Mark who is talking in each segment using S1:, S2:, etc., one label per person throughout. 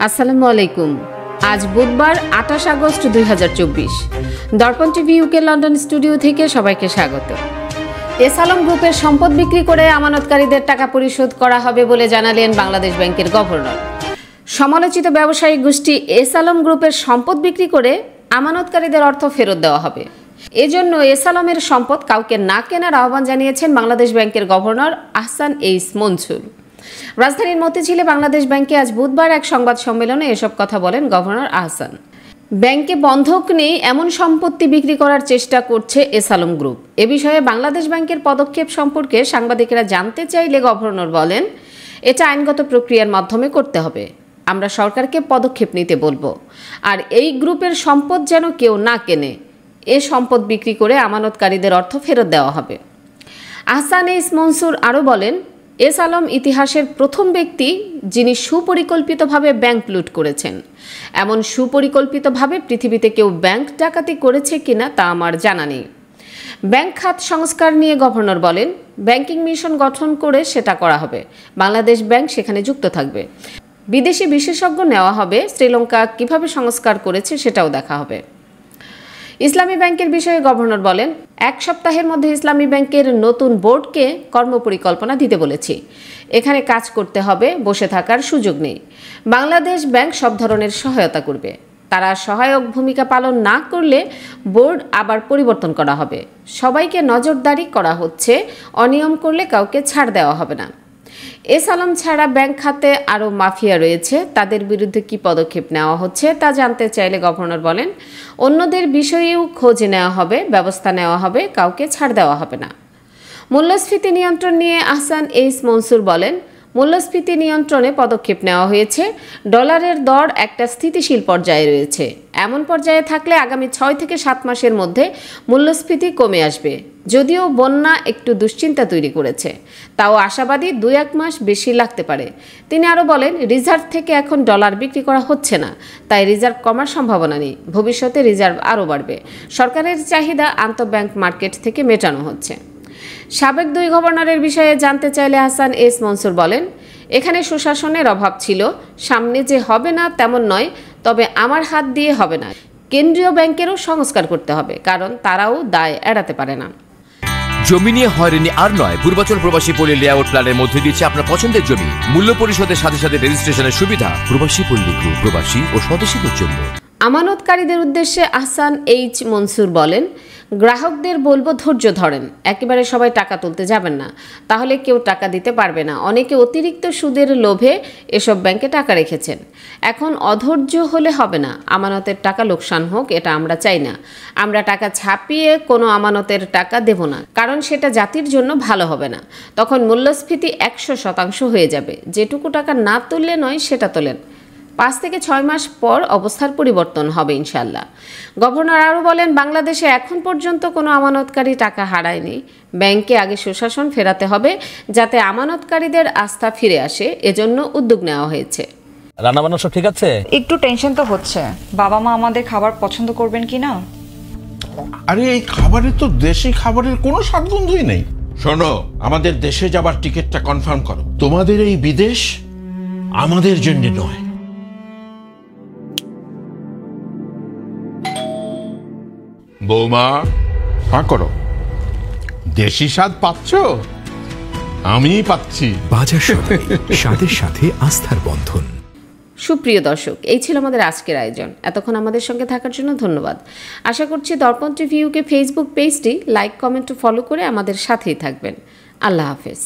S1: আসসালামু আলাইকুম। আজ বুধবার 28 আগস্ট 2024। দর্পণ টিভি ইউকে লন্ডন স্টুডিও থেকে সবাইকে স্বাগত। এস আলম গ্রুপের সম্পদ বিক্রি করে আমানতকারীদের টাকা পরিশোধ করা হবে বলে জানালেন বাংলাদেশ ব্যাংকের গভর্নর। সমালোচিত ব্যবসায়িক গোষ্ঠী এস আলম গ্রুপের সম্পদ বিক্রি করে আমানতকারীদের অর্থ ফেরত দেওয়া হবে। এজন্য এস আলমের সম্পদ কাউকে না কেনার আহ্বান জানিয়েছেন বাংলাদেশ ব্যাংকের গভর্নর আহসান এইচ মনসুর। রাজধানীর মতিঝিলে বাংলাদেশ ব্যাংকে আজ বুধবার এক সংবাদ সম্মেলনে এসব কথা বলেন গভর্নর আহসান। ব্যাংকে বন্ধক নেই এমন সম্পত্তি বিক্রি করার চেষ্টা করছে এস আলম গ্রুপ। এ বিষয়ে বাংলাদেশ ব্যাংকের পদক্ষেপ সম্পর্কে সাংবাদিকেরা জানতে চাইলে গভর্নর বলেন, এটা আইনগত প্রক্রিয়ার মাধ্যমে করতে হবে। আমরা সরকারকে পদক্ষেপ নিতে বলবো। আর এই গ্রুপের সম্পদ যেন কেউ না কেনে। এ সম্পদ বিক্রি করে আমানতকারীদের অর্থ ফেরত দেওয়া হবে। আহসান এইচ মনসুর আরও বলেন, এস আলম ইতিহাসের প্রথম ব্যক্তি যিনি সুপরিকল্পিতভাবে ব্যাংক লুট করেছেন। এমন সুপরিকল্পিতভাবে পৃথিবীতে কেউ ব্যাংক ডাকাতি করেছে কিনা তা আমার জানা নেই। ব্যাংক খাত সংস্কার নিয়ে গভর্নর বলেন, ব্যাংকিং মিশন গঠন করে সেটা করা হবে। বাংলাদেশ ব্যাংক সেখানে যুক্ত থাকবে। বিদেশি বিশেষজ্ঞ নেওয়া হবে। শ্রীলঙ্কা কিভাবে সংস্কার করেছে সেটাও দেখা হবে। ইসলামী ব্যাংকের বিষয়ে গভর্নর বলেন, এক সপ্তাহের মধ্যে ইসলামী ব্যাংকের নতুন বোর্ডকে কর্মপরিকল্পনা দিতে বলেছি। এখানে কাজ করতে হবে, বসে থাকার সুযোগ নেই। বাংলাদেশ ব্যাংক সব ধরনের সহায়তা করবে। তারা সহায়ক ভূমিকা পালন না করলে বোর্ড আবার পরিবর্তন করা হবে। সবাইকে নজরদারি করা হচ্ছে, অনিয়ম করলে কাউকে ছাড় দেওয়া হবে না। এস আলম ছাড়া ব্যাংক খাতে আরও মাফিয়া রয়েছে, তাদের বিরুদ্ধে কী পদক্ষেপ নেওয়া হচ্ছে তা জানতে চাইলে গভর্নর বলেন, অন্যদের বিষয়েও খোঁজ নেওয়া হবে, ব্যবস্থা নেওয়া হবে, কাউকে ছাড় দেওয়া হবে না। মূল্যস্ফীতি নিয়ন্ত্রণ নিয়ে আহসান এইচ মনসুর বলেন, মূল্যস্ফীতি নিয়ন্ত্রণে পদক্ষেপ নেওয়া হয়েছে। ডলারের দর একটা স্থিতিশীল পর্যায়ে রয়েছে। এমন পর্যায়ে থাকলে আগামী 6 থেকে 7 মাসের মধ্যে মূল্যস্ফীতি কমে আসবে। যদিও বন্যা একটু দুশ্চিন্তা তৈরি করেছে, তাও আশাবাদী 2-1 মাস বেশি লাগতে পারে। তিনি আরও বলেন, রিজার্ভ থেকে এখন ডলার বিক্রি করা হচ্ছে না, তাই রিজার্ভ কমার সম্ভাবনা নেই। ভবিষ্যতে রিজার্ভ আরও বাড়বে। সরকারের চাহিদা আন্তঃব্যাংক মার্কেট থেকে মেটানো হচ্ছে। সাবেক 2 গভর্নরের বিষয়ে জানতে চাইলে আহসান এইচ মনসুর বলেন, এখানে সুশাসনের অভাব ছিল। সামনে যে হবে না তেমন নয়, তবে আমার হাত দিয়ে হবে না। কেন্দ্রীয় ব্যাংকেরও সংস্কার করতে হবে, কারণ তারাও দায় এড়াতে পারে না।
S2: জমি নিয়ে হয়রানি আর নয়। পূর্বাচল প্রবাসী পল্লী লেআউট প্ল্যানের মধ্যে দিচ্ছে আপনার পছন্দের জমি। মূল্য পরিশোধের সাথে সাথে রেজিস্ট্রেশনের সুবিধা। প্রবাসী পল্লী গ্রুপ, প্রবাসী ও স্বদেশীদের জন্য।
S1: আমানতকারীদের উদ্দেশ্যে আহসান এইচ মনসুর বলেন, গ্রাহকদের বলবো ধৈর্য ধরেন। একেবারে সবাই টাকা তুলতে যাবেন না, তাহলে কেউ টাকা দিতে পারবে না। অনেকে অতিরিক্ত সুদের লোভে এসব ব্যাংকে টাকা রেখেছেন। এখন অধৈর্য হলে হবে না। আমানতের টাকা লোকসান হোক, এটা আমরা চাই না। আমরা টাকা ছাপিয়ে কোনো আমানতের টাকা দেব না, কারণ সেটা জাতির জন্য ভালো হবে না। তখন মূল্যস্ফীতি 100% হয়ে যাবে। যেটুকু টাকা না তুললে নয়, সেটা তোলেন। 5 থেকে 6 মাস পর অবস্থার পরিবর্তন হবে ইনশাল্লাহ। গভর্নর আরও বলেন, বাংলাদেশে এখন পর্যন্ত কোনো আমানতকারী টাকা হারায়নি। ব্যাংকে আগে সুশাসন ফেরাতে হবে, যাতে আমানতকারীদের আস্থা ফিরে আসে। এজন্য উদ্যোগ নেওয়া হয়েছে।
S3: রান্না বান্না সব ঠিক আছে?
S4: একটু টেনশন তো হচ্ছে, বাবা মা আমাদের খাবার পছন্দ করবেন কিনা।
S5: আরে এই খাবারে তো দেশি খাবারের কোনো স্বাদগন্ধই নেই। শোনো, আমাদের দেশে যাবার টিকিটটা কনফার্ম করো। তোমাদের এই বিদেশ আমাদের জন্য নয়। বৌমা, হ্যাঁ করো। দেশি স্বাদ পাচ্ছ? আমি পাচ্ছি।
S6: বাজার সদাই, স্বাদের সাথে আস্থার বন্ধন।
S1: সুপ্রিয় দর্শক, এই ছিল আমাদের আজকের আয়োজন। এতক্ষণ আমাদের সঙ্গে থাকার জন্য ধন্যবাদ। আশা করছি দর্পণ টিভি ইউকে ফেসবুক পেজটি লাইক, কমেন্ট ও ফলো করে আমাদের সাথেই থাকবেন। আল্লাহ হাফেজ।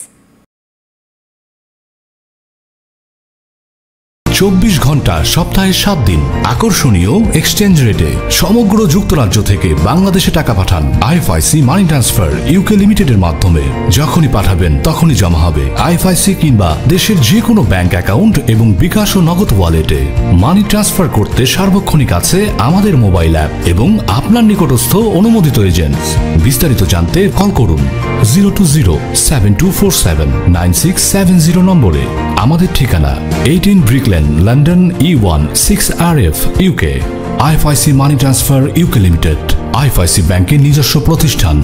S6: 24 ঘন্টা সপ্তাহে 7 দিন আকর্ষণীয় এক্সচেঞ্জ রেটে সমগ্র যুক্তরাজ্য থেকে বাংলাদেশে টাকা পাঠান। আইএফআইসি মানি ট্রান্সফার ইউকে লিমিটেডের মাধ্যমে। যখনই পাঠাবেন তখনই জমা হবে আইএফআইসি কিংবা দেশের যে কোনো ব্যাংক অ্যাকাউন্ট এবং বিকাশ ও নগদ ওয়ালেটে। মানি ট্রান্সফার করতে সার্বক্ষণিক আছে আমাদের মোবাইল অ্যাপ এবং আপনার নিকটস্থ অনুমোদিত এজেন্ট। বিস্তারিত জানতে কল করুন 020-7247-9670 নম্বরে। আমাদের ঠিকানা 18 Brick Lane, London E1 6RF, UK। IFIC money transfer UK limited, IFIC ব্যাংকের নিজস্ব প্রতিষ্ঠান।